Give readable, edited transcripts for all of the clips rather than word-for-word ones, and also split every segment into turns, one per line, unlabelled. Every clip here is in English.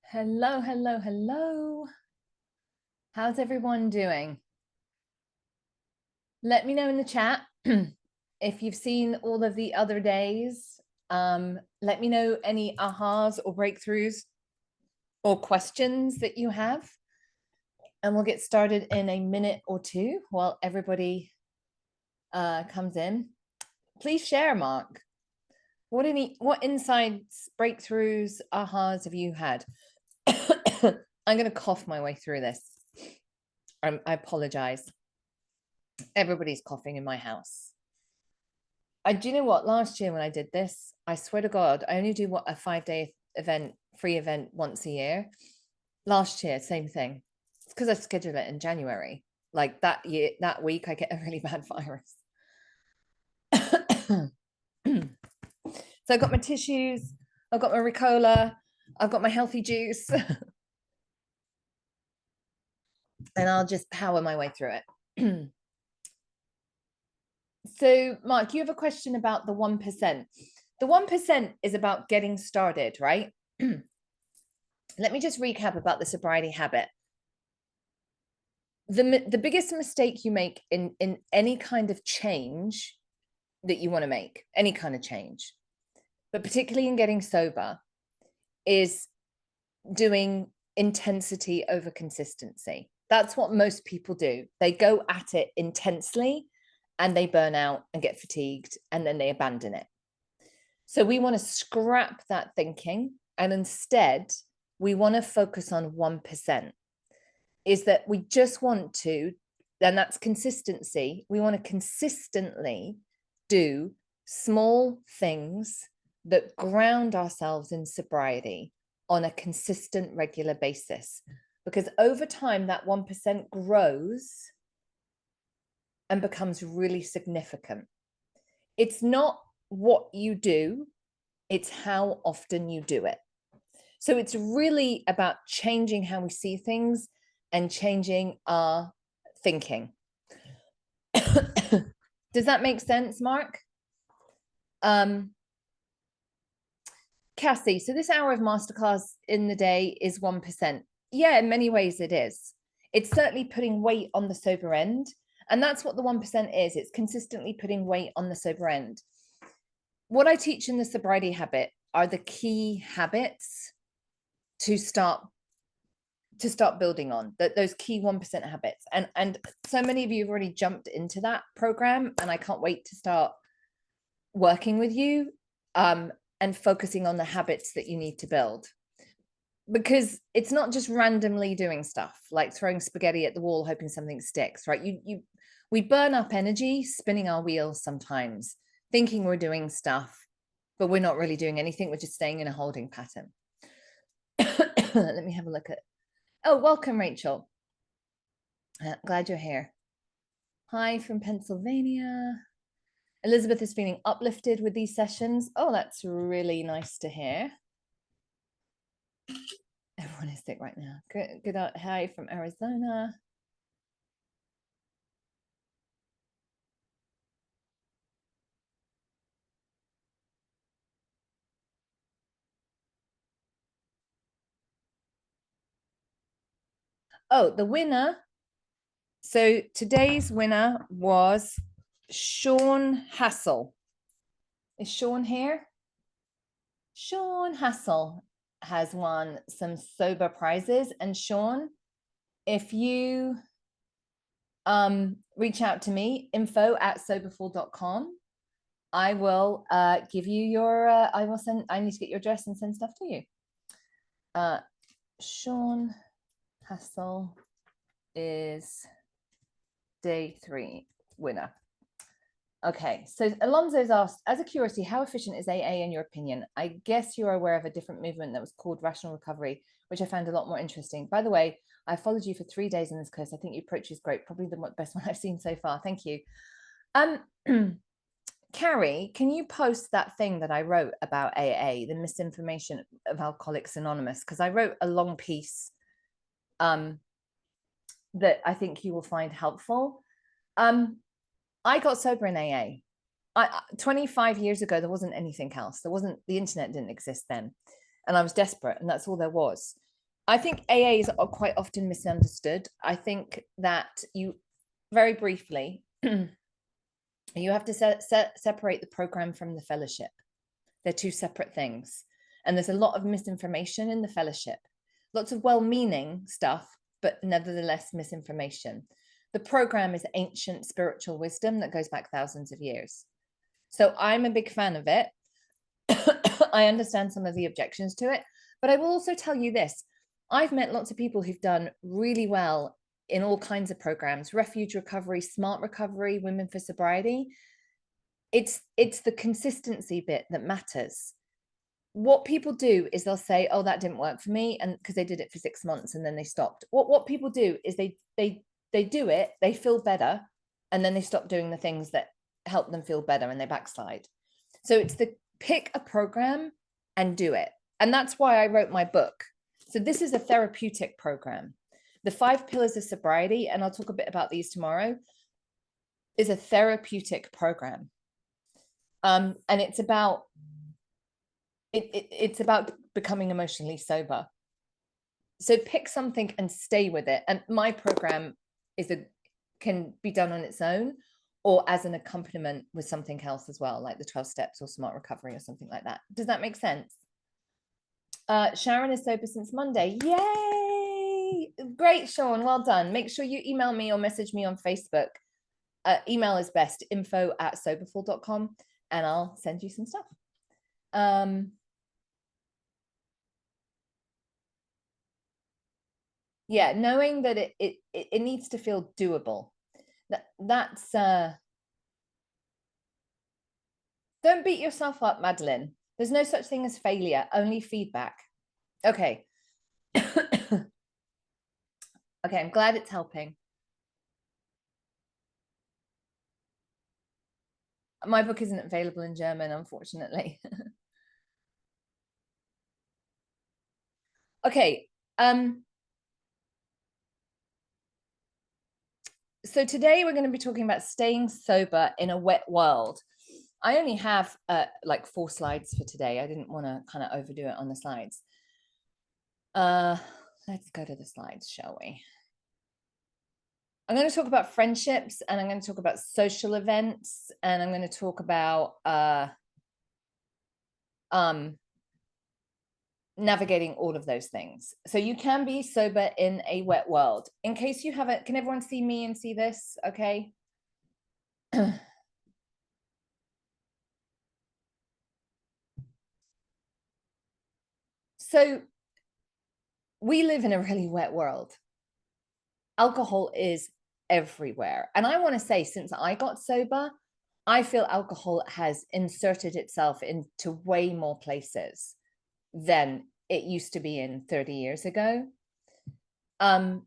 Hello, hello, hello. How's everyone doing? Let me know in the chat if you've seen all of the other days. Let me know any ahas or breakthroughs or questions that you have. And we'll get started in a minute or two while everybody comes in. Please share, Mark. What insights, breakthroughs, ahas have you had? I'm going to cough my way through this. I apologize. Everybody's coughing in my house. Do you know what? Last year when I did this, I swear to God, I only do a 5-day event, free event once a year. Last year, same thing. It's because I scheduled it in January. Like that week, I get a really bad virus. So I've got my tissues, I've got my Ricola, I've got my healthy juice, and I'll just power my way through it. So, Mark, you have a question about the 1%. The 1% is about getting started, right? Let me just recap about the sobriety habit. The biggest mistake you make in any kind of change that you want to make, any kind of change, but particularly in getting sober, is doing intensity over consistency. That's what most people do. They go at it intensely and they burn out and get fatigued and then they abandon it. So we want to scrap that thinking, and instead we want to focus on 1%. Is that we just want to, and that's consistency. We want to consistently do small things that ground ourselves in sobriety on a consistent, regular basis. Because over time, that 1% grows and becomes really significant. It's not what you do, it's how often you do it. So it's really about changing how we see things and changing our thinking. Does that make sense, Mark? Cassie, so this hour of masterclass in the day is 1%. Yeah, in many ways it is. It's certainly putting weight on the sober end. And that's what the 1% is. It's consistently putting weight on the sober end. What I teach in the sobriety habit are the key habits to start building on, those key 1% habits. And so many of you have already jumped into that program, and I can't wait to start working with you and focusing on the habits that you need to build. Because it's not just randomly doing stuff like throwing spaghetti at the wall hoping something sticks, right? We burn up energy spinning our wheels sometimes, thinking we're doing stuff, but we're not really doing anything. We're just staying in a holding pattern. Let me have a look at. Oh, welcome, Rachel. Glad you're here. Hi from Pennsylvania. Elizabeth is feeling uplifted with these sessions. Oh, that's really nice to hear. Everyone is sick right now. Good. Hi from Arizona. Oh, the winner. So today's winner was Sean Hassel. Is Sean here? Sean Hassel has won some sober prizes. And Sean, if you reach out to me, info@soberful.com, I will give you your, I need to get your address and send stuff to you. Sean Hassel is day 3 winner. Okay, so Alonso's asked, as a curiosity, how efficient is AA in your opinion? I guess you are aware of a different movement that was called Rational Recovery, which I found a lot more interesting. By the way, I followed you for 3 days in this course. I think your approach is great, probably the best one I've seen so far. Thank you. Carrie, can you post that thing that I wrote about AA, the misinformation of Alcoholics Anonymous? Because I wrote a long piece that I think you will find helpful. I got sober in AA. 25 years ago, there wasn't anything else. The internet didn't exist then. And I was desperate, and that's all there was. I think AAs are quite often misunderstood. I think that you, very briefly, you have to separate the program from the fellowship. They're two separate things. And there's a lot of misinformation in the fellowship, lots of well-meaning stuff, but nevertheless misinformation. The program is ancient spiritual wisdom that goes back thousands of years. So I'm a big fan of it. I understand some of the objections to it, but I will also tell you this. I've met lots of people who've done really well in all kinds of programs: refuge recovery, smart recovery, women for sobriety. It's the consistency bit that matters. What people do is they'll say, oh, that didn't work for me, and because they did it for 6 months and then they stopped. What people do is they do it, they feel better, and then they stop doing the things that help them feel better and they backslide. So it's the pick a program and do it. And that's why I wrote my book. So this is a therapeutic program. The 5 pillars of sobriety, and I'll talk a bit about these tomorrow, is a therapeutic program. And it's about it's about becoming emotionally sober. So pick something and stay with it. And my program can be done on its own or as an accompaniment with something else as well, like the 12 steps or smart recovery or something like that. Does that make sense? Sharon is sober since Monday. Yay! Great, Sean. Well done. Make sure you email me or message me on Facebook. Email is best, info@soberful.com, and I'll send you some stuff. Yeah, knowing that it needs to feel doable. That's don't beat yourself up, Madeline. There's no such thing as failure, only feedback. Okay. Okay, I'm glad it's helping. My book isn't available in German, unfortunately. Okay. So today we're going to be talking about staying sober in a wet world. I only have like 4 slides for today. I didn't want to kind of overdo it on the slides. Let's go to the slides, shall we? I'm going to talk about friendships, and I'm going to talk about social events, and I'm going to talk about navigating all of those things. So you can be sober in a wet world. In case you haven't, can everyone see me and see this? Okay. So we live in a really wet world. Alcohol is everywhere. And I want to say, since I got sober, I feel alcohol has inserted itself into way more places than it used to be in 30 years ago. I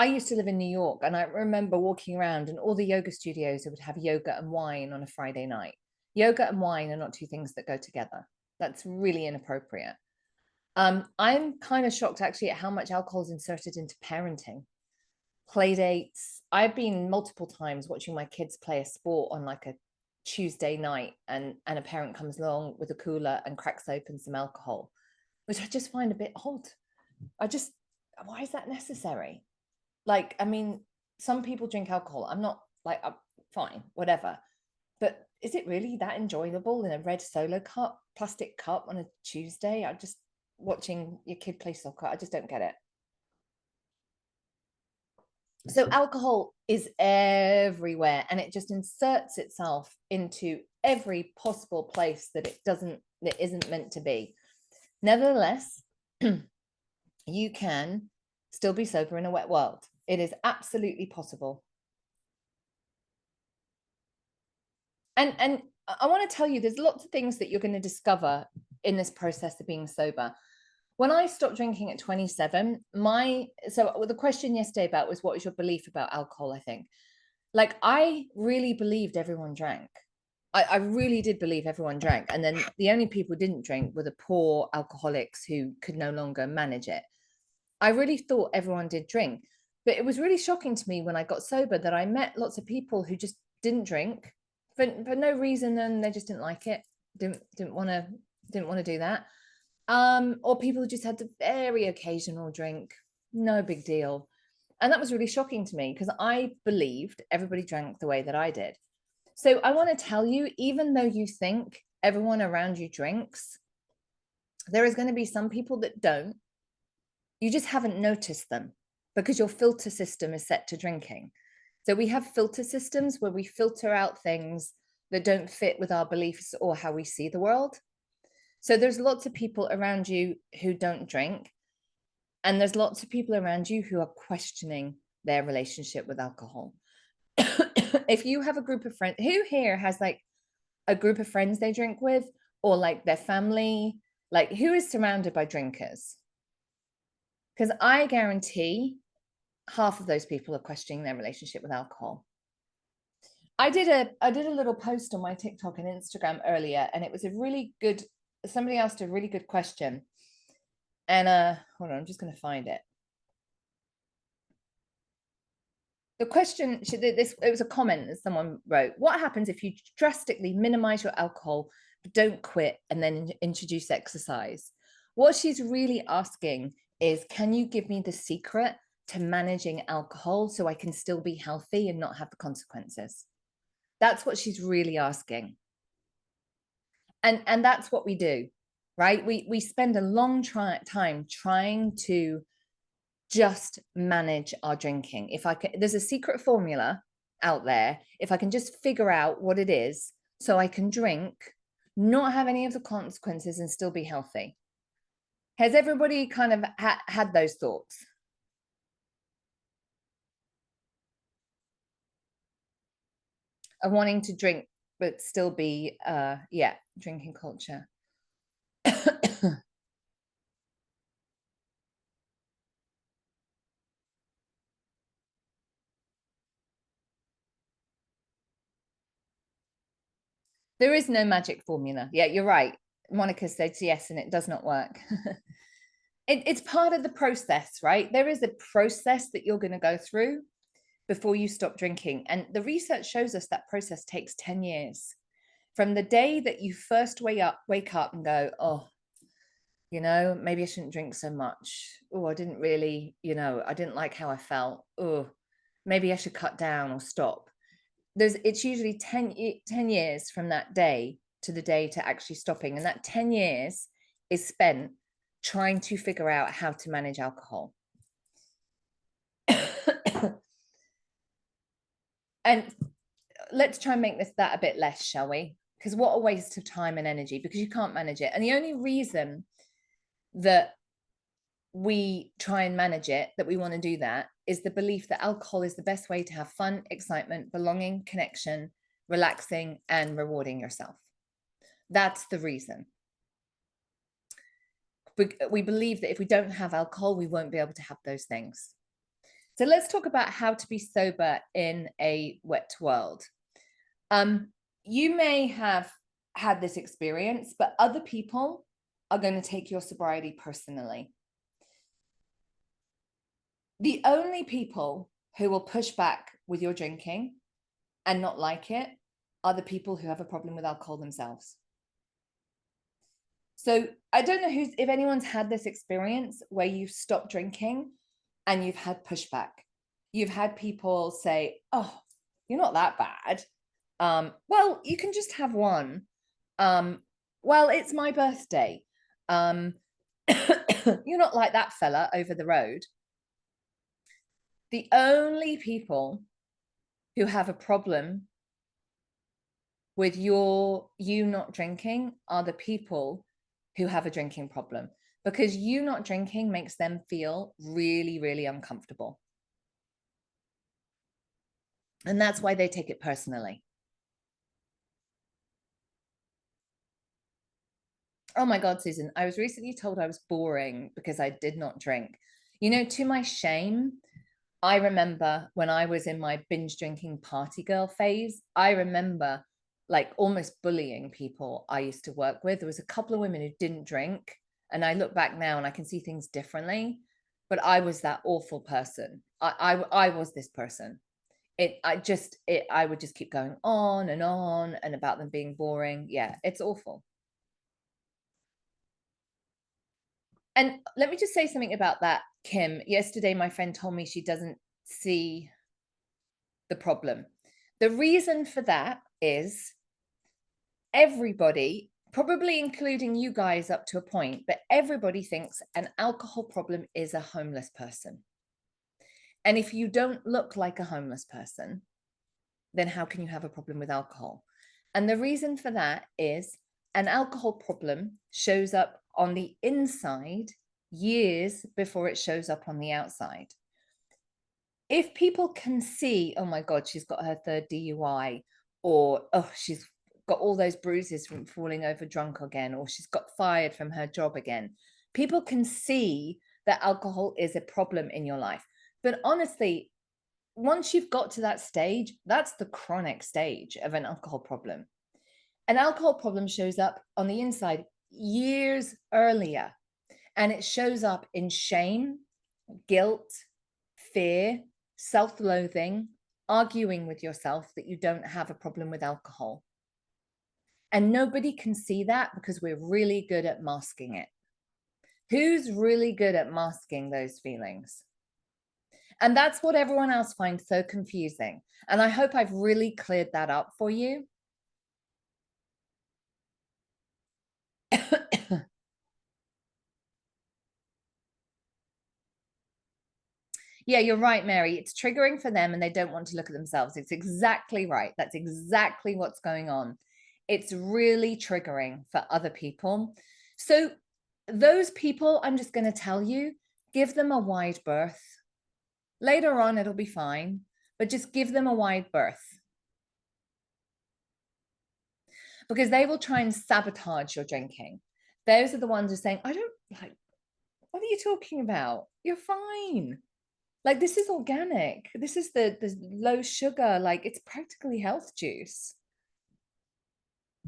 used to live in New York, and I remember walking around and all the yoga studios would have yoga and wine on a Friday night. Yoga and wine are not two things that go together. That's really inappropriate. I'm kind of shocked actually at how much alcohol is inserted into parenting. Play dates. I've been multiple times watching my kids play a sport on like a Tuesday night, and a parent comes along with a cooler and cracks open some alcohol, which I just find a bit odd. Why is that necessary? Like, I mean, some people drink alcohol. I'm not like, fine, whatever. But is it really that enjoyable in a red Solo cup, plastic cup on a Tuesday? I just watching your kid play soccer. I just don't get it. So alcohol is everywhere, and it just inserts itself into every possible place that it isn't meant to be. Nevertheless, you can still be sober in a wet world. It is absolutely possible. And I want to tell you, there's lots of things that you're going to discover in this process of being sober. When I stopped drinking at 27, so the question yesterday about was, what was your belief about alcohol? I think, like, I really believed everyone drank. I really did believe everyone drank, and then the only people who didn't drink were the poor alcoholics who could no longer manage it. I really thought everyone did drink, but it was really shocking to me when I got sober that I met lots of people who just didn't drink for no reason, and they just didn't like it, didn't want to do that. Or people who just had a very occasional drink, no big deal. And that was really shocking to me because I believed everybody drank the way that I did. So I want to tell you, even though you think everyone around you drinks, there is going to be some people that don't. You just haven't noticed them because your filter system is set to drinking. So we have filter systems where we filter out things that don't fit with our beliefs or how we see the world. So there's lots of people around you who don't drink, and there's lots of people around you who are questioning their relationship with alcohol. If you have a group of friends, who here has like a group of friends they drink with, or like their family, like who is surrounded by drinkers? Because I guarantee half of those people are questioning their relationship with alcohol. I did a little post on my TikTok and Instagram earlier, and it was a really good, somebody asked a really good question. And hold on, I'm just going to find it. The question, this, it was a comment that someone wrote: what happens if you drastically minimize your alcohol but don't quit and then introduce exercise? What she's really asking is, can you give me the secret to managing alcohol so I can still be healthy and not have the consequences? That's what she's really asking. And that's what we do, right? We spend a long time trying to just manage our drinking. If I can, there's a secret formula out there. If I can just figure out what it is, so I can drink, not have any of the consequences, and still be healthy. Has everybody kind of had those thoughts of wanting to drink but still be yeah, drinking culture? There is no magic formula. Yeah, you're right. Monica said yes, and it does not work. It's part of the process, right? There is a process that you're going to go through before you stop drinking. And the research shows us that process takes 10 years. From the day that you first wake up and go, oh, you know, maybe I shouldn't drink so much. Oh, I didn't really, you know, I didn't like how I felt. Oh, maybe I should cut down or stop. It's usually 10 years from that day to the day to actually stopping. And that 10 years is spent trying to figure out how to manage alcohol. And let's try and make that a bit less, shall we? Because what a waste of time and energy, because you can't manage it. And the only reason that we try and manage it, that we want to do that, is the belief that alcohol is the best way to have fun, excitement, belonging, connection, relaxing, and rewarding yourself. That's the reason. We believe that if we don't have alcohol, we won't be able to have those things. So let's talk about how to be sober in a wet world. You may have had this experience, but other people are going to take your sobriety personally. The only people who will push back with your drinking and not like it are the people who have a problem with alcohol themselves. So I don't know if anyone's had this experience where you've stopped drinking and you've had pushback. You've had people say, oh, you're not that bad. Well, you can just have one. Well, it's my birthday. You're not like that fella over the road. The only people who have a problem with you not drinking are the people who have a drinking problem, because you not drinking makes them feel really, really uncomfortable. And that's why they take it personally. Oh my God, Susan, I was recently told I was boring because I did not drink. You know, to my shame, I remember when I was in my binge drinking party girl phase, I remember like almost bullying people I used to work with. There was a couple of women who didn't drink, and I look back now and I can see things differently. But I was that awful person. I was this person. I would just keep going on and about them being boring. Yeah, it's awful. And let me just say something about that, Kim. Yesterday, my friend told me she doesn't see the problem. The reason for that is everybody, probably including you guys up to a point, but everybody thinks an alcohol problem is a homeless person. And if you don't look like a homeless person, then how can you have a problem with alcohol? And the reason for that is an alcohol problem shows up on the inside years before it shows up on the outside. If people can see, oh my God, she's got her third DUI, or oh, she's got all those bruises from falling over drunk again, or she's got fired from her job again, people can see that alcohol is a problem in your life. But honestly, once you've got to that stage, that's the chronic stage of an alcohol problem. An alcohol problem shows up on the inside years earlier, and it shows up in shame, guilt, fear, self-loathing, arguing with yourself that you don't have a problem with alcohol. And nobody can see that because we're really good at masking it. Who's really good at masking those feelings? And that's what everyone else finds so confusing. And I hope I've really cleared that up for you. Yeah, you're right, Mary. It's triggering for them and they don't want to look at themselves. It's exactly right. That's exactly what's going on. It's really triggering for other people. So those people, I'm just going to tell you, give them a wide berth. Later on, it'll be fine, but just give them a wide berth. Because they will try and sabotage your drinking. Those are the ones who are saying, I don't like, what are you talking about? You're fine. Like, this is organic. This is the low sugar, like it's practically health juice.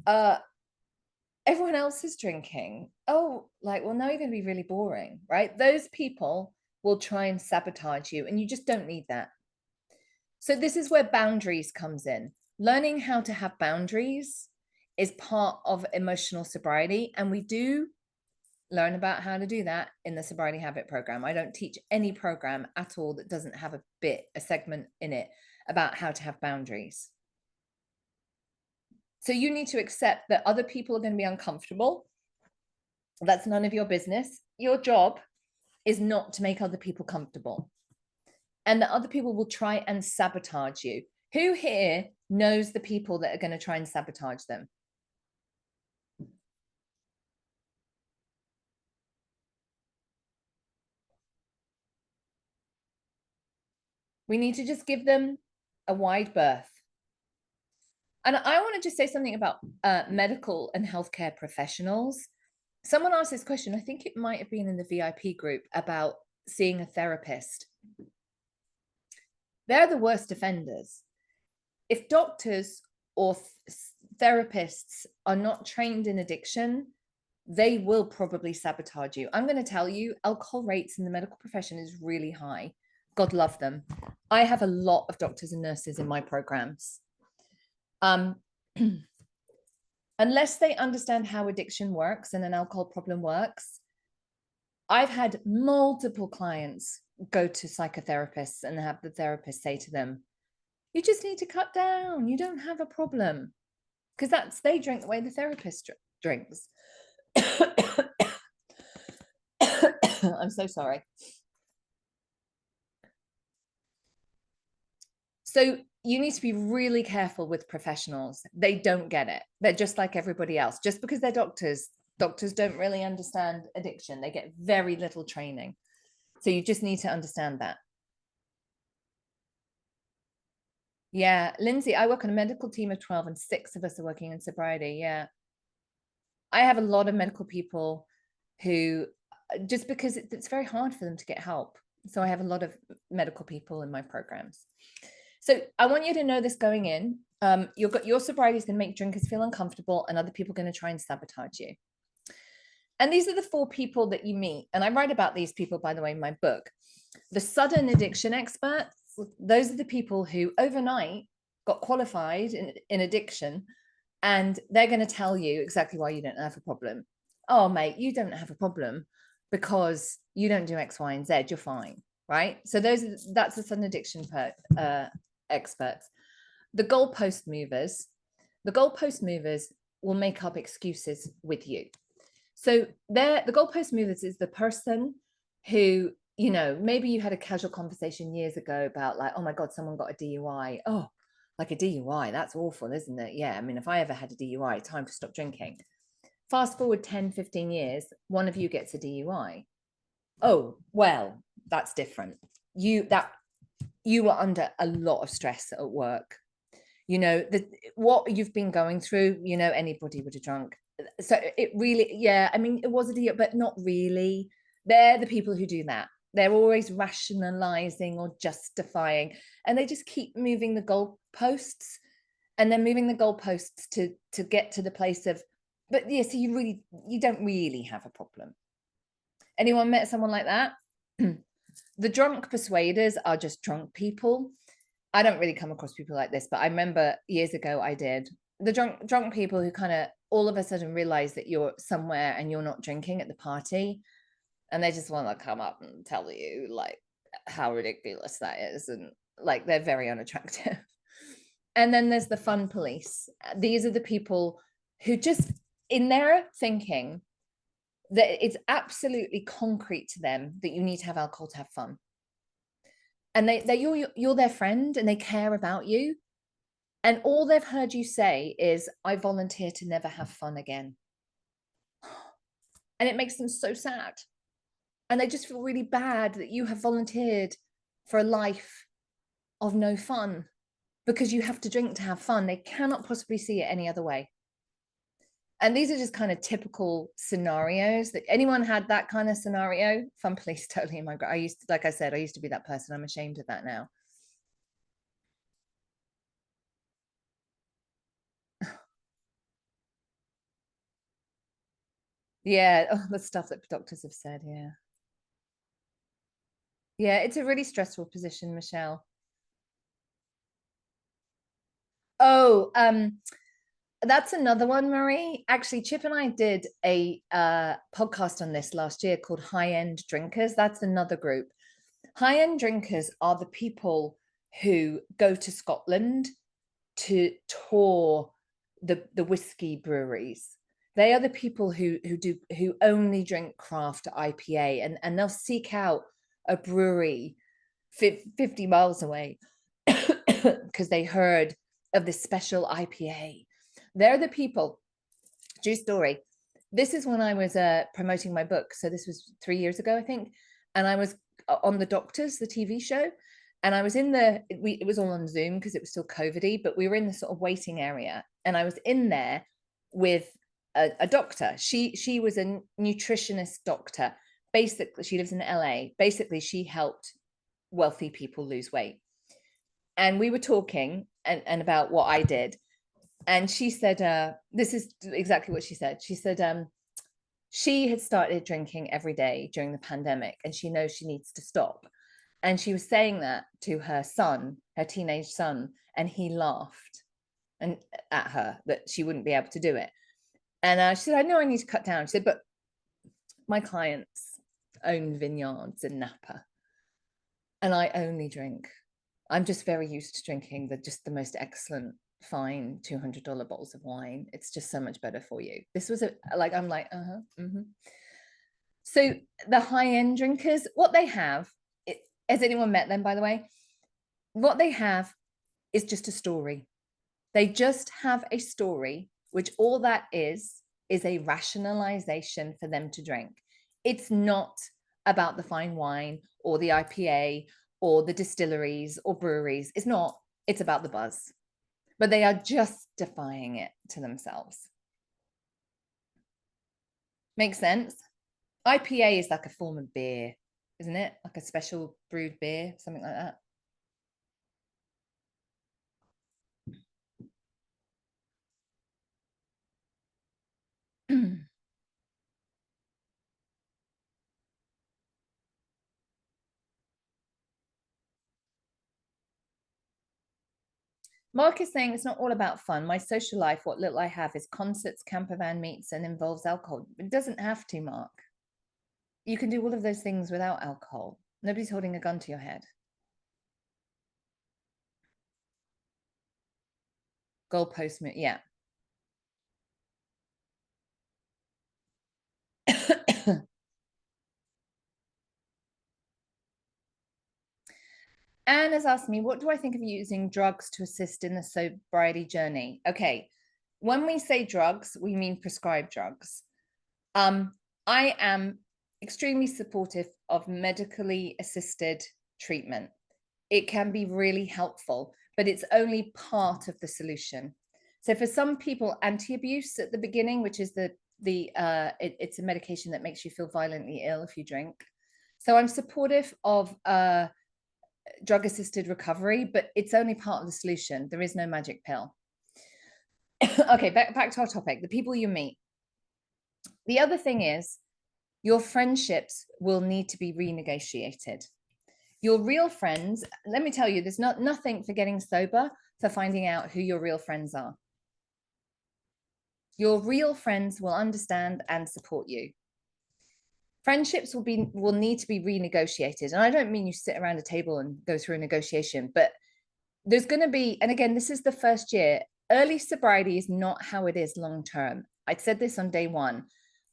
Everyone else is drinking. Oh, like, well, now you're going to be really boring, right? Those people will try and sabotage you, and you just don't need that. So this is where boundaries comes in. Learning how to have boundaries is part of emotional sobriety, and we do learn about how to do that in the Sobriety Habit program. I don't teach any program at all that doesn't have a segment in it about how to have boundaries. So you need to accept that other people are going to be uncomfortable. That's none of your business. Your job is not to make other people comfortable. And that other people will try and sabotage you. Who here knows the people that are going to try and sabotage them? We need to just give them a wide berth. And I want to just say something about medical and healthcare professionals. Someone asked this question, I think it might have been in the VIP group, about seeing a therapist. They're the worst offenders. If doctors or therapists are not trained in addiction, they will probably sabotage you. I'm going to tell you, alcohol rates in the medical profession is really high. God love them. I have a lot of doctors and nurses in my programs. Unless they understand how addiction works and an alcohol problem works, I've had multiple clients go to psychotherapists and have the therapist say to them, you just need to cut down. You don't have a problem. Because they drink the way the therapist drinks. I'm so sorry. So you need to be really careful with professionals. They don't get it. They're just like everybody else. Just because they're doctors don't really understand addiction. They get very little training. So you just need to understand that. Yeah, Lindsay, I work on a medical team of 12 and 6 of us are working in sobriety. Yeah. I have a lot of medical people who, just because it's very hard for them to get help. So I have a lot of medical people in my programs. So I want you to know this going in. Your sobriety is going to make drinkers feel uncomfortable and other people are going to try and sabotage you. And these are the 4 people that you meet. And I write about these people, by the way, in my book. The sudden addiction experts, those are the people who overnight got qualified in addiction, and they're going to tell you exactly why you don't have a problem. Oh, mate, you don't have a problem. because you don't do X, Y, and Z, you're fine, right? So that's the sudden addiction experts. The goalpost movers will make up excuses with you. So the goalpost movers is the person who, you know, maybe you had a casual conversation years ago about like, oh my God, someone got a DUI. Oh, like a DUI, that's awful, isn't it? Yeah, I mean, if I ever had a DUI, time to stop drinking. Fast forward 10, 15 years, one of you gets a DUI. Oh, well, that's different. You were under a lot of stress at work. You know, what you've been going through, you know, anybody would have drunk. So it really, yeah, I mean, it was a deal, but not really. They're the people who do that. They're always rationalizing or justifying, and they just keep moving the goalposts, and then moving the goalposts to get to the place of, but yeah, so you don't really have a problem. Anyone met someone like that? The drunk persuaders are just drunk people. I don't really come across people like this, but I remember years ago I did. The drunk people who kind of all of a sudden realize that you're somewhere and you're not drinking at the party, and they just want to come up and tell you like how ridiculous that is, and like they're very unattractive. And then there's the fun police. These are the people who just in their thinking that it's absolutely concrete to them that you need to have alcohol to have fun, and you're their friend and they care about you, and all they've heard you say is, I volunteer to never have fun again. And it makes them so sad, and they just feel really bad that you have volunteered for a life of no fun because you have to drink to have fun. They cannot possibly see it any other way. And these are just kind of typical scenarios. That anyone had that kind of scenario? Fun police, totally in my. I used to, like I said, I used to be that person. I'm ashamed of that now. Yeah, oh, the stuff that doctors have said. Yeah, yeah, it's a really stressful position, Michelle. Oh, that's another one, Marie. Actually, Chip and I did a podcast on this last year called High End Drinkers. That's another group. High end drinkers are the people who go to Scotland to tour the whiskey breweries. They are the people who only drink craft IPA, and they'll seek out a brewery 50 miles away because they heard of this special IPA. They're the people. True story. This is when I was promoting my book. So this was 3 years ago, I think. And I was on The Doctors, the TV show. And I was in it was all on Zoom because it was still COVID-y, but we were in the sort of waiting area. And I was in there with a doctor. She was a nutritionist doctor. Basically, she lives in LA. Basically, she helped wealthy people lose weight. And we were talking and about what I did. And she said, this is exactly what she said. She said, she had started drinking every day during the pandemic and she knows she needs to stop. And she was saying that to her son, her teenage son, and he laughed and at her that she wouldn't be able to do it. And she said, I know I need to cut down. She said, but my clients own vineyards in Napa and I only drink. I'm just very used to drinking just the most excellent fine $200 bottles of wine. It's just so much better for you. This was I'm like, mm-hmm. So the high-end drinkers, what they have, has anyone met them, by the way? What they have is just a story. They just have a story, which all that is a rationalization for them to drink. It's not about the fine wine or the IPA or the distilleries or breweries. It's not. It's about the buzz. But they are justifying it to themselves. Makes sense? IPA is like a form of beer, isn't it? Like a special brewed beer, something like that. Mark is saying it's not all about fun. My social life, what little I have, is concerts, camper van meets, and involves alcohol. It doesn't have to, Mark. you can do all of those things without alcohol. Nobody's holding a gun to your head. Goalpost, yeah. Anne has asked me, what do I think of using drugs to assist in the sobriety journey? Okay, when we say drugs, we mean prescribed drugs. I am extremely supportive of medically assisted treatment. It can be really helpful, but it's only part of the solution. So for some people, anti-abuse at the beginning, which is it's a medication that makes you feel violently ill if you drink. So I'm supportive of drug-assisted recovery, but it's only part of the solution. There is no magic pill. Okay, back to our topic, the people you meet. The other thing is your friendships will need to be renegotiated. Your real friends, let me tell you, there's nothing for getting sober for finding out who your real friends are. Your real friends will understand and support you. Friendships will need to be renegotiated. And I don't mean you sit around a table and go through a negotiation, but there's going to be, and again, this is the first year, early sobriety is not how it is long term. I said this on day one.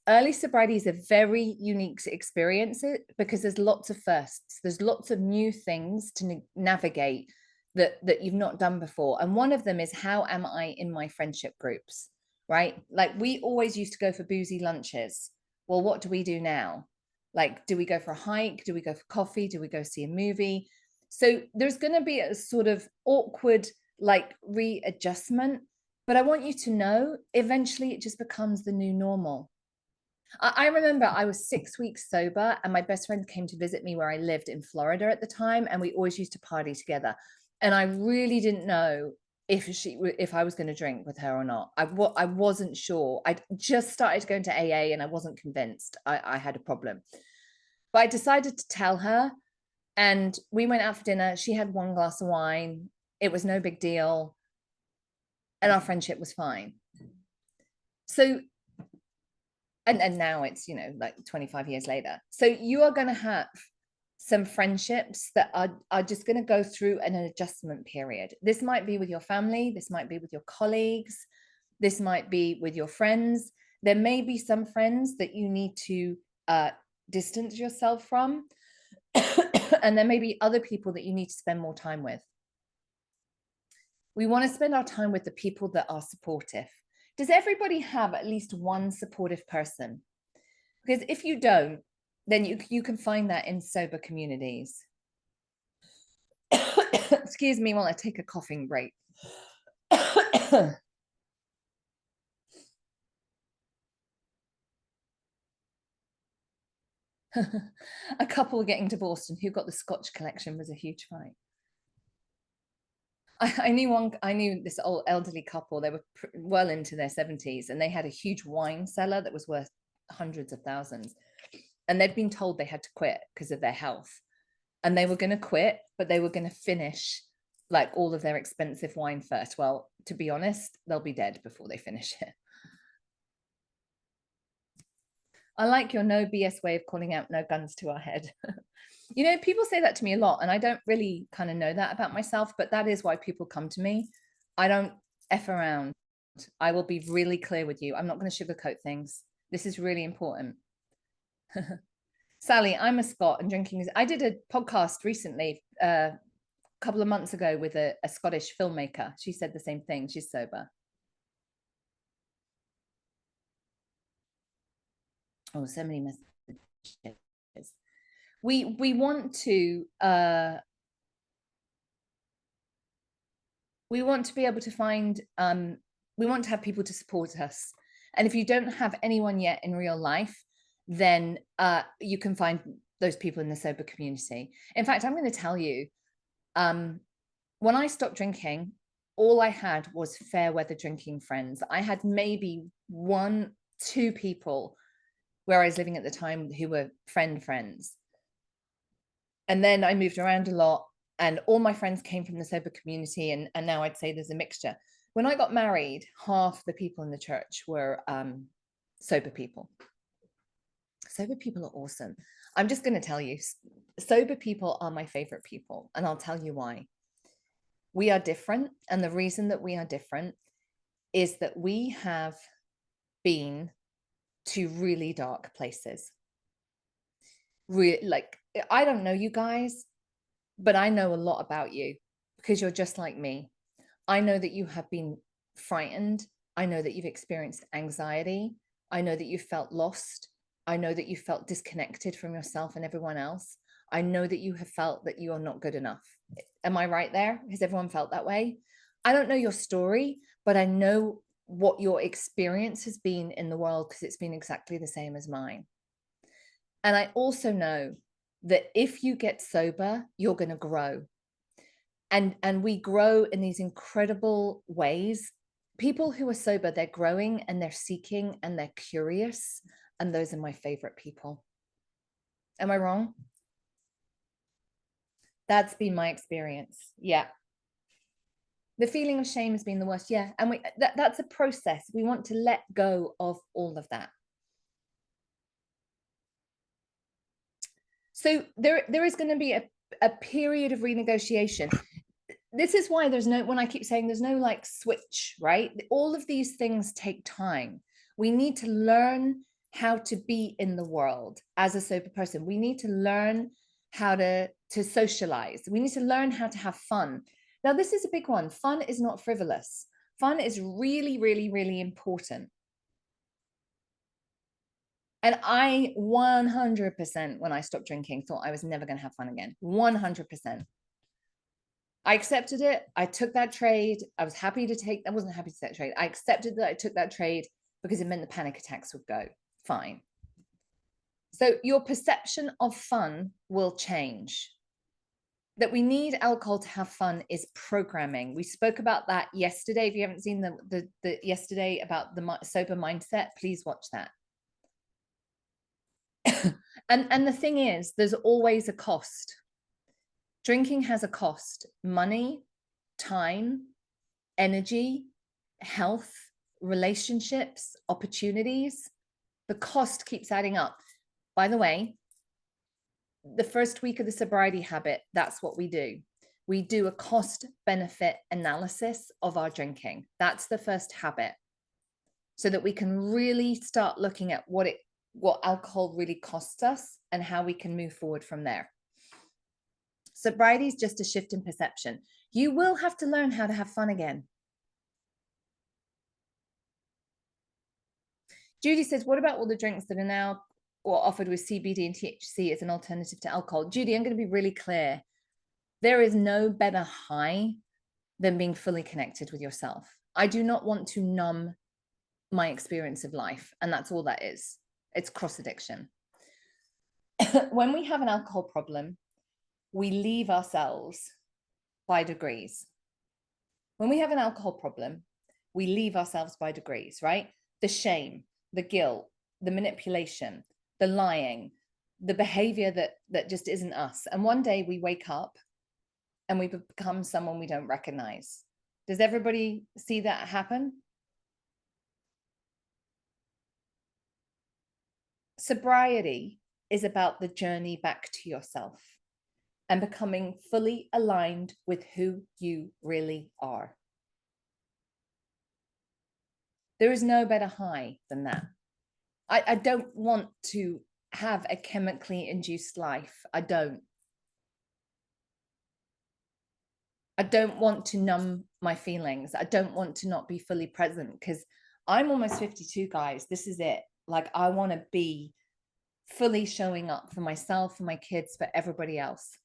Early sobriety is a very unique experience because there's lots of firsts. There's lots of new things to navigate that you've not done before. And one of them is, how am I in my friendship groups, right? Like we always used to go for boozy lunches. Well, what do we do now? Like, do we go for a hike? Do we go for coffee? Do we go see a movie? So there's going to be a sort of awkward, like readjustment. But I want you to know, eventually it just becomes the new normal. I remember I was 6 weeks sober and my best friend came to visit me where I lived in Florida at the time. And we always used to party together. And I really didn't know if I was going to drink with her or not. I wasn't sure. I just started going to AA and I wasn't convinced I had a problem. But I decided to tell her, and we went out for dinner. She had 1 glass of wine. It was no big deal. And our friendship was fine. So and now it's, you know, like 25 years later. So you are going to have some friendships that are just going to go through an adjustment period. This might be with your family. This might be with your colleagues. This might be with your friends. There may be some friends that you need to distance yourself from. And there may be other people that you need to spend more time with. We want to spend our time with the people that are supportive. Does everybody have at least one supportive person? Because if you don't, then you can find that in sober communities. Excuse me while I take a coughing break. A couple getting divorced and who got the Scotch collection was a huge fight. I knew this old elderly couple. They were well into their 70s and they had a huge wine cellar that was worth hundreds of thousands. And they'd been told they had to quit because of their health. And they were going to quit, but they were going to finish like all of their expensive wine first. Well, to be honest, they'll be dead before they finish it. I like your no BS way of calling out no guns to our head. You know, people say that to me a lot, and I don't really kind of know that about myself, but that is why people come to me. I don't F around. I will be really clear with you. I'm not going to sugarcoat things. This is really important. Sally, I'm a Scot and drinking is. I did a podcast recently, a couple of months ago, with a Scottish filmmaker. She said the same thing. She's sober. Oh, so many messages. We want to be able to find we want to have people to support us. And if you don't have anyone yet in real life, then you can find those people in the sober community. In fact, I'm going to tell you, when I stopped drinking, all I had was fair weather drinking friends. I had maybe 1, 2 people where I was living at the time who were friends. And then I moved around a lot and all my friends came from the sober community. And now I'd say there's a mixture. When I got married, half the people in the church were sober people. sober people are awesome. I'm just going to tell you, sober people are my favorite people, and I'll tell you why. We are different, and the reason that we are different is that we have been to really dark places. Like, I don't know you guys, but I know a lot about you because you're just like me. I know that you have been frightened. I know that you've experienced anxiety. I know that you felt lost. I know that you felt disconnected from yourself and everyone else. I know that you have felt that you are not good enough. Am I right there? Has everyone felt that way? I don't know your story, but I know what your experience has been in the world because it's been exactly the same as mine. And I also know that if you get sober, you're going to grow. And we grow in these incredible ways. People who are sober, they're growing and they're seeking and they're curious. And those are my favorite people. Am I wrong? That's been my experience. Yeah. The feeling of shame has been the worst. Yeah. And that's a process. We want to let go of all of that. So there is going to be a period of renegotiation. This is why there's no, when I keep saying there's no like switch, right? All of these things take time. We need to learn how to be in the world as a sober person. We need to learn how to socialize. We need to learn how to have fun. Now, this is a big one. Fun is not frivolous. Fun is really, really, really important. And I 100%, when I stopped drinking, thought I was never going to have fun again. 100%. I accepted it. I took that trade. I was happy to take, I wasn't happy to take that trade. I accepted that I took that trade because it meant the panic attacks would go. Fine. So your perception of fun will change. That we need alcohol to have fun is programming. We spoke about that yesterday. If you haven't seen the yesterday about the sober mindset, please watch that. And the thing is, there's always a cost. Drinking has a cost: money, time, energy, health, relationships, opportunities. The cost keeps adding up. By the way, the first week of the sobriety habit, that's what we do. We do a cost benefit analysis of our drinking. That's the first habit, so that we can really start looking at what alcohol really costs us and how we can move forward from there. Sobriety is just a shift in perception. You will have to learn how to have fun again. Judy says, what about all the drinks that are now offered with CBD and THC as an alternative to alcohol? Judy, I'm going to be really clear. There is no better high than being fully connected with yourself. I do not want to numb my experience of life, and that's all that is. It's cross addiction. When we have an alcohol problem, we leave ourselves by degrees. When we have an alcohol problem, we leave ourselves by degrees, right? The shame, the guilt, the manipulation, the lying, the behavior that just isn't us. And one day we wake up and we become someone we don't recognize. Does everybody see that happen? Sobriety is about the journey back to yourself and becoming fully aligned with who you really are. There is no better high than that. I don't want to have a chemically induced life. I don't want to numb my feelings. I don't want to not be fully present, because I'm almost 52, guys. This is it. Like, I want to be fully showing up for myself, for my kids, for everybody else.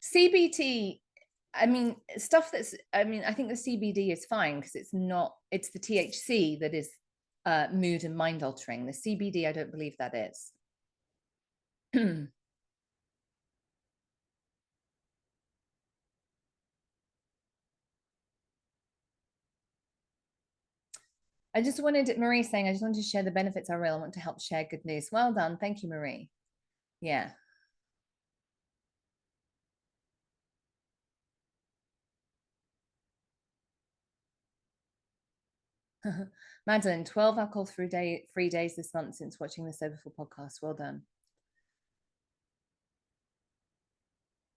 CBT, I mean, stuff that's, I mean, I think the CBD is fine because it's not, it's the THC that is mood and mind altering. The CBD, I don't believe that is. I just wanted, Marie saying, I just wanted to share the benefits are real. I want to help share good news. Well done. Thank you, Marie. Yeah. Madeline, 12 alcohol-free days this month since watching the Soberful podcast. Well done.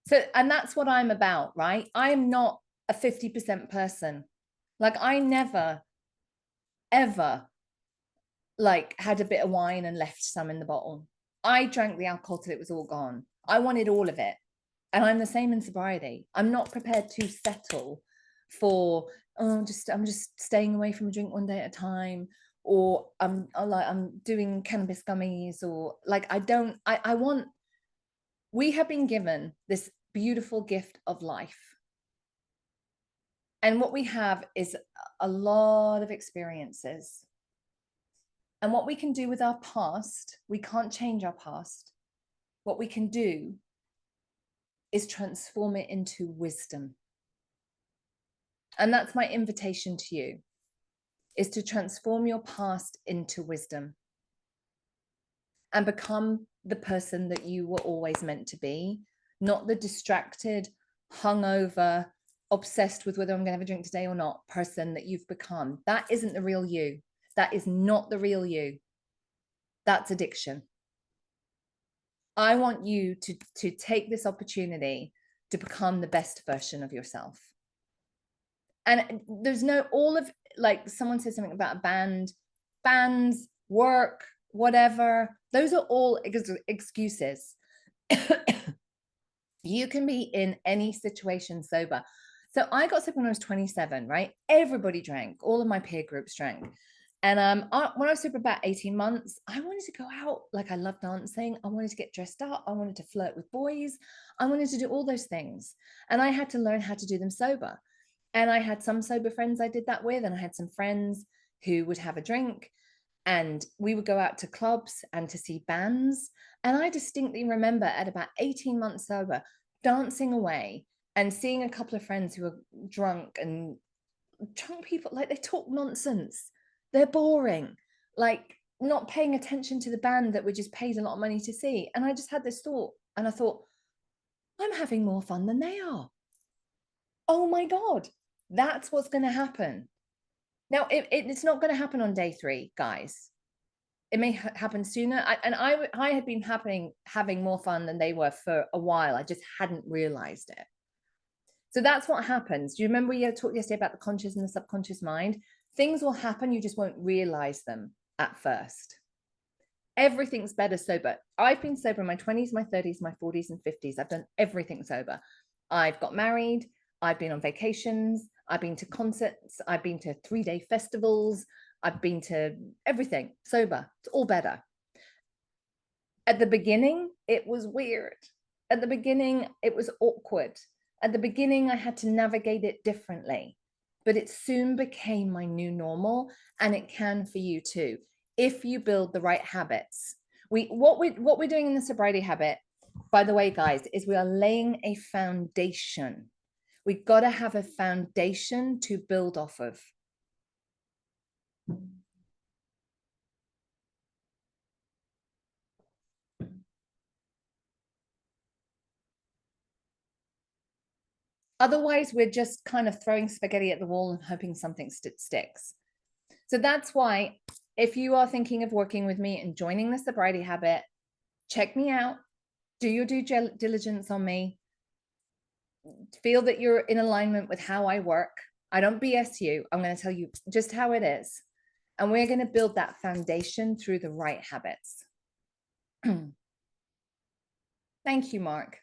So, and that's what I'm about, right? I'm not a 50% person. Like, I never, ever like had a bit of wine and left some in the bottle. I drank the alcohol till it was all gone. I wanted all of it. And I'm the same in sobriety. I'm not prepared to settle for, oh, I'm just staying away from a drink one day at a time, or I'm doing cannabis gummies, or like I want, we have been given this beautiful gift of life. And what we have is a lot of experiences. And what we can do with our past, we can't change our past. What we can do is transform it into wisdom. And that's my invitation to you, is to transform your past into wisdom and become the person that you were always meant to be, not the distracted, hungover, obsessed with whether I'm going to have a drink today or not person that you've become. That isn't the real you. That is not the real you. That's addiction. I want you to take this opportunity to become the best version of yourself. And there's no, all of, like someone said something about a band, bands, work, whatever. Those are all excuses. You can be in any situation sober. So I got sober when I was 27, right? Everybody drank. All of my peer groups drank. And when I was sober about 18 months, I wanted to go out. Like, I love dancing. I wanted to get dressed up. I wanted to flirt with boys. I wanted to do all those things. And I had to learn how to do them sober. And I had some sober friends I did that with. And I had some friends who would have a drink. And we would go out to clubs and to see bands. And I distinctly remember at about 18 months sober, dancing away and seeing a couple of friends who were drunk, and drunk people, like, they talk nonsense. They're boring, like not paying attention to the band that we just paid a lot of money to see. And I just had this thought, and I thought, I'm having more fun than they are. Oh my God, that's what's going to happen. Now, it's not going to happen on day 3, guys. It may happen sooner. I had been having more fun than they were for a while. I just hadn't realized it. So that's what happens. Do you remember we talked yesterday about the conscious and the subconscious mind? Things will happen, you just won't realize them at first. Everything's better sober. I've been sober in my 20s, my 30s, my 40s, and 50s. I've done everything sober. I've got married. I've been on vacations. I've been to concerts. I've been to 3-day festivals. I've been to everything sober. It's all better. At the beginning, it was weird. At the beginning, it was awkward. At the beginning, I had to navigate it differently, but it soon became my new normal, and it can for you too, if you build the right habits. What we're doing in the sobriety habit, by the way, guys, is we are laying a foundation. We've got to have a foundation to build off of. Otherwise, we're just kind of throwing spaghetti at the wall and hoping something sticks. So that's why, if you are thinking of working with me and joining the sobriety habit, check me out, do your due diligence on me, feel that you're in alignment with how I work. I don't BS you. I'm going to tell you just how it is. And we're going to build that foundation through the right habits. Thank you, Mark.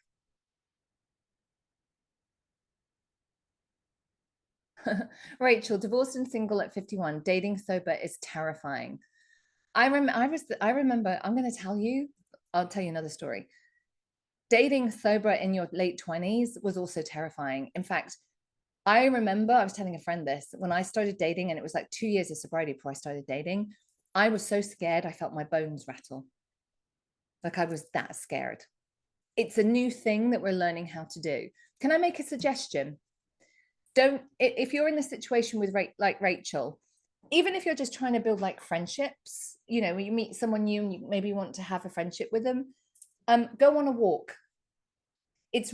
Rachel, divorced and single at 51, dating sober is terrifying. I remember, I'm going to tell you, I'll tell you another story. Dating sober in your late 20s was also terrifying. In fact, I remember I was telling a friend this, when I started dating, and it was like 2 years of sobriety before I started dating, I was so scared I felt my bones rattle. Like, I was that scared. It's a new thing that we're learning how to do. Can I make a suggestion? If you're in a situation with like Rachel, even if you're just trying to build like friendships, you know, when you meet someone new and you maybe want to have a friendship with them, go on a walk. It's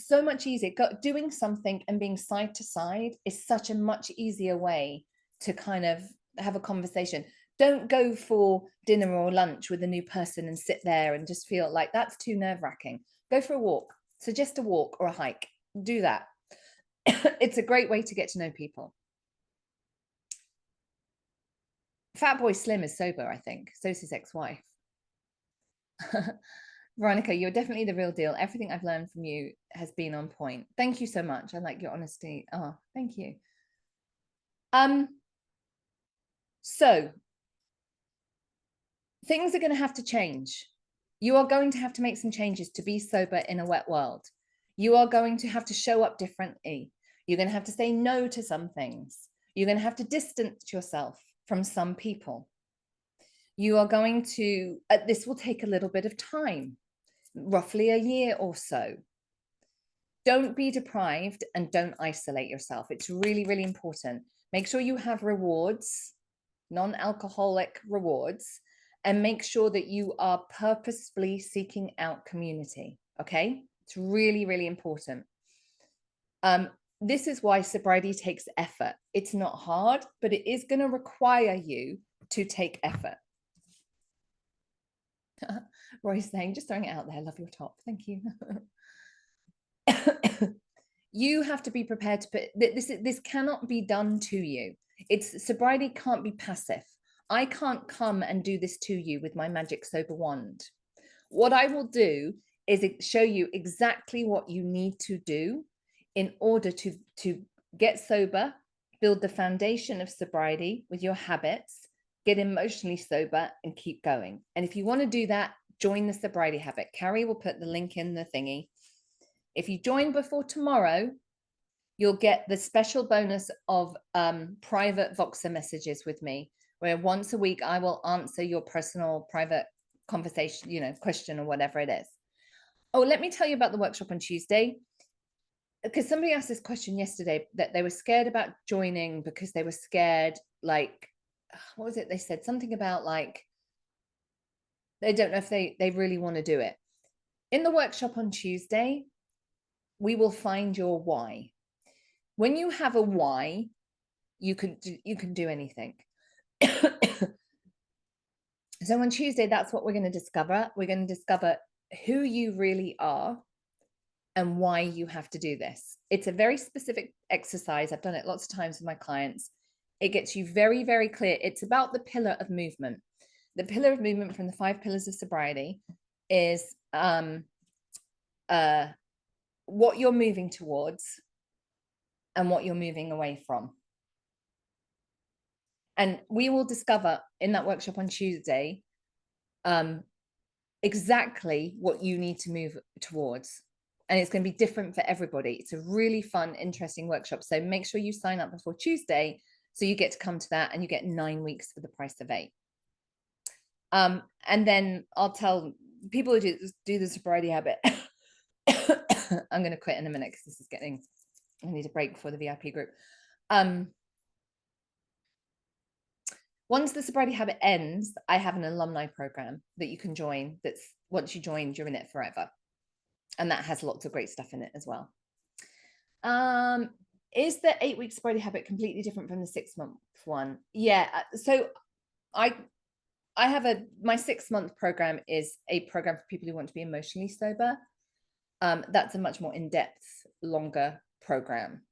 so much easier. Doing something and being side to side is such a much easier way to kind of have a conversation. Don't go for dinner or lunch with a new person and sit there and just feel like that's too nerve-wracking. Go for a walk. Suggest a walk or a hike. Do that. It's a great way to get to know people. Fatboy Slim is sober, I think. So is his ex-wife. Veronica, you're definitely the real deal. Everything I've learned from you has been on point. Thank you so much. I like your honesty. Oh, thank you. So things are going to have to change. You are going to have to make some changes to be sober in a wet world. You are going to have to show up differently. You're going to have to say no to some things. You're going to have to distance yourself from some people. You are going to, this will take a little bit of time, roughly a year or so. Don't be deprived and don't isolate yourself. It's really, really important. Make sure you have rewards, non-alcoholic rewards, and make sure that you are purposefully seeking out community. Okay, it's really, really important. This is why sobriety takes effort. It's not hard, but it is going to require you to take effort. Roy's saying, just throwing it out there, love your top. Thank you. You have to be prepared to put this cannot be done to you. It's sobriety can't be passive. I can't come and do this to you with my magic sober wand. What I will do is show you exactly what you need to do in order to get sober, build the foundation of sobriety with your habits, get emotionally sober, and keep going. And if you want to do that, join the sobriety habit. Carrie will put the link in the thingy. If you join before tomorrow, you'll get the special bonus of private Voxer messages with me, where once a week I will answer your personal private conversation, question or whatever it is. Oh, let me tell you about the workshop on Tuesday, because somebody asked this question yesterday, that they were scared about joining because they were scared, like, what was it they said? Something about like, they don't know if they really want to do it. In the workshop on Tuesday, we will find your why. When you have a why, you can do anything. So on Tuesday, that's what we're going to discover. We're going to discover who you really are and why you have to do this. It's a very specific exercise. I've done it lots of times with my clients. It gets you very, very clear. It's about the pillar of movement. The pillar of movement from the 5 pillars of sobriety is what you're moving towards and what you're moving away from. And we will discover in that workshop on Tuesday exactly what you need to move towards. And it's going to be different for everybody. It's a really fun, interesting workshop. So make sure you sign up before Tuesday so you get to come to that, and you get 9 weeks for the price of 8. And then I'll tell people who do the sobriety habit. I'm going to quit in a minute because this is getting, I need a break for the VIP group. Once the sobriety habit ends, I have an alumni program that you can join. That's once you join, you're in it forever. And that has lots of great stuff in it as well. Is the 8-week sobriety habit completely different from the 6-month one? Yeah. So I have my 6-month program is a program for people who want to be emotionally sober. That's a much more in-depth, longer program.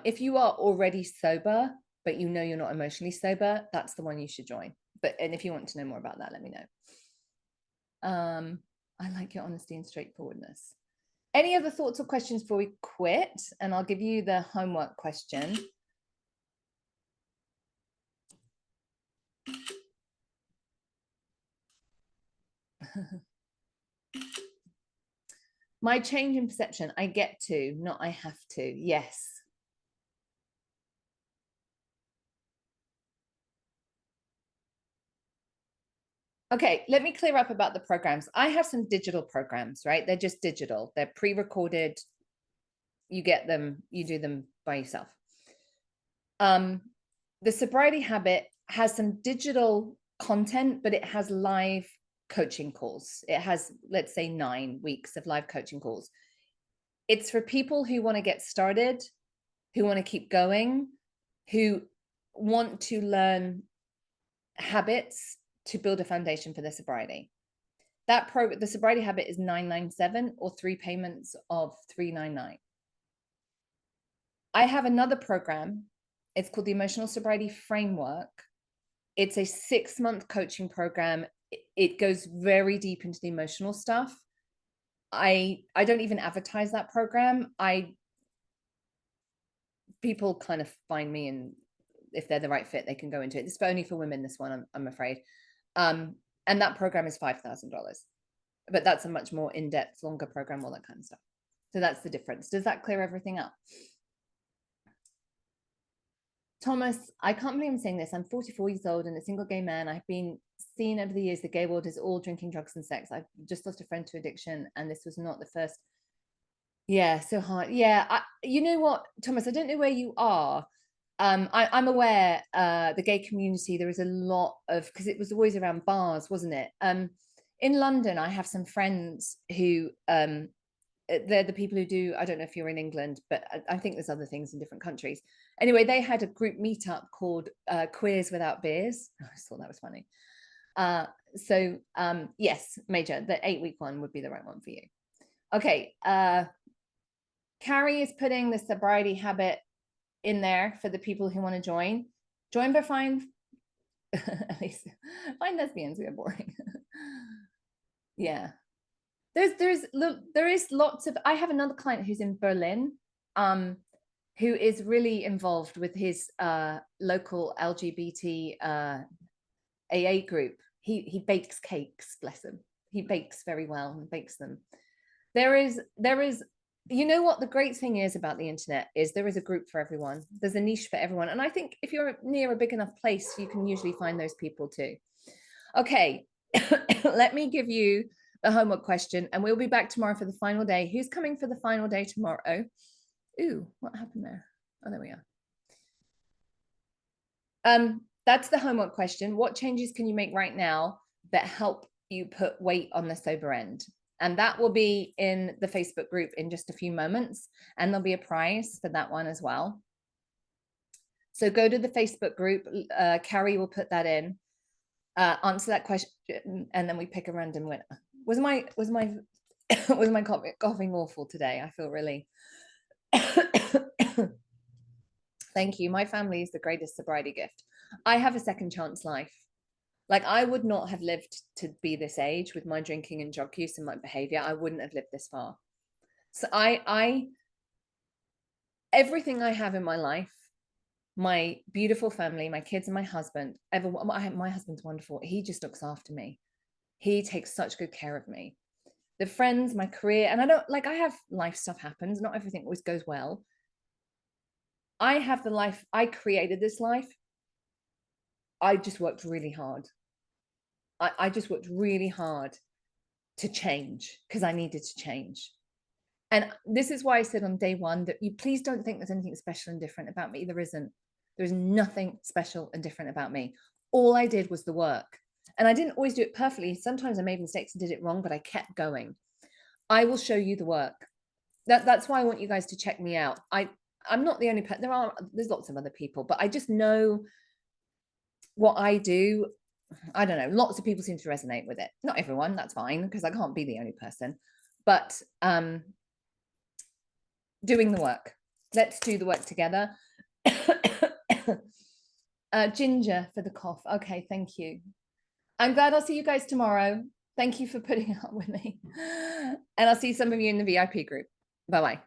If you are already sober, but you know you're not emotionally sober, that's the one you should join. And if you want to know more about that, let me know. I like your honesty and straightforwardness. Any other thoughts or questions before we quit? And I'll give you the homework question. My change in perception, I get to, not I have to. Yes. Okay, let me clear up about the programs. I have some digital programs, right? They're just digital. They're pre-recorded. You get them, you do them by yourself. The sobriety habit has some digital content, but it has live coaching calls. It has, let's say, 9 weeks of live coaching calls. It's for people who want to get started, who want to keep going, who want to learn habits to build a foundation for their sobriety. The sobriety habit is $997 or 3 payments of $399. I have another program. It's called the Emotional Sobriety Framework. It's a 6-month coaching program. It goes very deep into the emotional stuff. I don't even advertise that program. People kind of find me, and if they're the right fit, they can go into it. It's only for women, this one, I'm afraid. And that program is $5,000, but that's a much more in-depth, longer program, all that kind of stuff. So that's the difference. Does that clear everything up? Thomas, I can't believe I'm saying this. I'm 44 years old and a single gay man. I've been seen over the years the gay world is all drinking, drugs, and sex. I've just lost a friend to addiction, and this was not the first. Yeah, so hard. Yeah, you know what, Thomas, I don't know where you are. I'm aware the gay community, there is a lot of, because it was always around bars, wasn't it? In London, I have some friends who they're the people who do, I don't know if you're in England, but I think there's other things in different countries. Anyway, they had a group meetup called Queers Without Beers. I just thought that was funny. So yes, Major, the 8-week one would be the right one for you. Okay, Carrie is putting the sobriety habit in there for the people who want to join. Join but find, at least find lesbians, we are boring. Yeah. There is lots of, I have another client who's in Berlin, who is really involved with his local LGBT AA group. He bakes cakes, bless him. He bakes very well and bakes them. There is, you know what the great thing is about the internet is there is a group for everyone. There's a niche for everyone. And I think if you're near a big enough place, you can usually find those people too. Okay, let me give you the homework question, and we'll be back tomorrow for the final day. Who's coming for the final day tomorrow? Ooh, what happened there? Oh, there we are. That's the homework question. What changes can you make right now that help you put weight on the sober end? And that will be in the Facebook group in just a few moments. And there'll be a prize for that one as well. So go to the Facebook group. Carrie will put that in. Answer that question, and then we pick a random winner. Was my coughing awful today? I feel really. Thank you. My family is the greatest sobriety gift. I have a second chance life. Like, I would not have lived to be this age with my drinking and drug use and my behavior. I wouldn't have lived this far. So everything I have in my life, my beautiful family, my kids and my husband, my husband's wonderful. He just looks after me. He takes such good care of me. The friends, my career, and I have life stuff happens. Not everything always goes well. I have the life, I created this life. I just worked really hard. I just worked really hard to change because I needed to change. And this is why I said on day one that you please don't think there's anything special and different about me. There isn't. There's nothing special and different about me. All I did was the work. And I didn't always do it perfectly. Sometimes I made mistakes and did it wrong, but I kept going. I will show you the work. That's why I want you guys to check me out. I'm not the only person. There's lots of other people, but I just know what I do. I don't know. Lots of people seem to resonate with it. Not everyone. That's fine, because I can't be the only person. But doing the work. Let's do the work together. Ginger for the cough. Okay, thank you. I'm glad I'll see you guys tomorrow. Thank you for putting up with me. And I'll see some of you in the VIP group. Bye-bye.